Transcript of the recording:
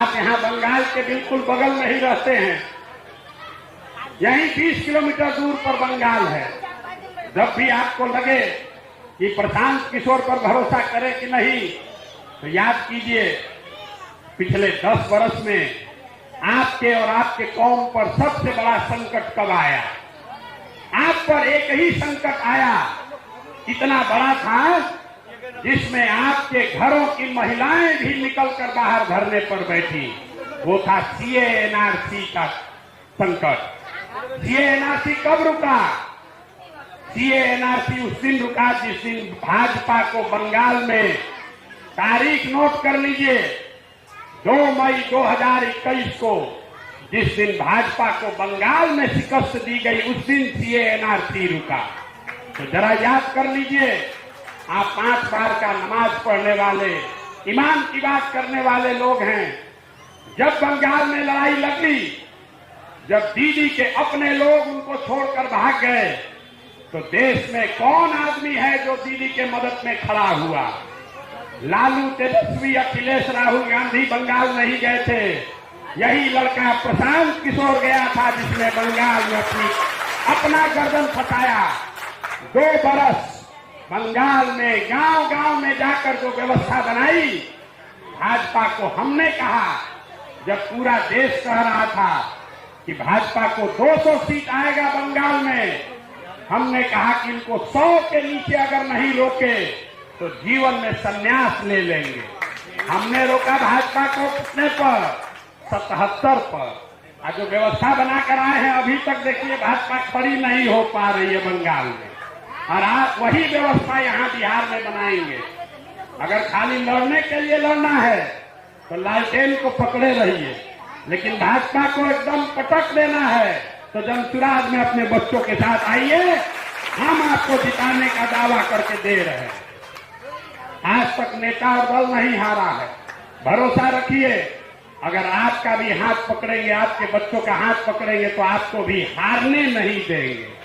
आप यहाँ बंगाल के बिल्कुल बगल में ही रहते हैं। यहीं 20 किलोमीटर दूर पर बंगाल है। जब भी आपको लगे कि प्रशांत किशोर पर भरोसा करें कि नहीं, तो याद कीजिए पिछले 10 वर्ष में आपके और आपके कौम पर सबसे बड़ा संकट कब आया। आप पर एक ही संकट आया, इतना बड़ा था जिसमें आपके घरों की महिलाएं भी निकलकर बाहर धरने पर बैठी। वो था सीए एनआरसी का संकट। सीए एनआरसी कब रुका? सीए एनआरसी उस दिन रुका जिस दिन भाजपा को बंगाल में, तारीख नोट कर लीजिए, 2 मई 2021 को जिस दिन भाजपा को बंगाल में शिकस्त दी गई, उस दिन सीए एनआरसी रुका। तो जरा याद कर लीजिए, आप 5 बार का नमाज पढ़ने वाले, ईमान की बात करने वाले लोग हैं। जब बंगाल में लड़ाई लगी, जब दीदी के अपने लोग उनको छोड़कर भाग गए, तो देश में कौन आदमी है जो दीदी के मदद में खड़ा हुआ? लालू, तेजस्वी, अखिलेश, राहुल गांधी बंगाल नहीं गए थे। यही लड़का प्रशांत किशोर गया था जिसने बंगाल में अपना गर्दन फसाया। 2 बरस बंगाल में गांव-गांव में जाकर जो व्यवस्था बनाई, भाजपा को हमने कहा, जब पूरा देश कह रहा था कि भाजपा को 200 सीट आएगा बंगाल में, हमने कहा कि इनको 100 के नीचे अगर नहीं रोके तो जीवन में संन्यास ले लेंगे। हमने रोका भाजपा को कितने पर? 77 पर। और जो व्यवस्था बनाकर आए हैं, अभी तक देखिए भाजपा खड़ी नहीं हो पा रही है बंगाल में, और आप वही व्यवस्था यहाँ बिहार में बनाएंगे। अगर खाली लड़ने के लिए लड़ना है तो लालटेन को पकड़े रहिए, लेकिन भाजपा को एकदम पटक देना है तो जनसुराज में अपने बच्चों के साथ आइए। हम आपको जिताने का दावा करके दे रहे हैं। आज तक नेता और दल नहीं हारा है। भरोसा रखिए, अगर आपका भी हाथ पकड़ेंगे, आपके बच्चों का हाथ पकड़ेंगे, तो आपको भी हारने नहीं देंगे।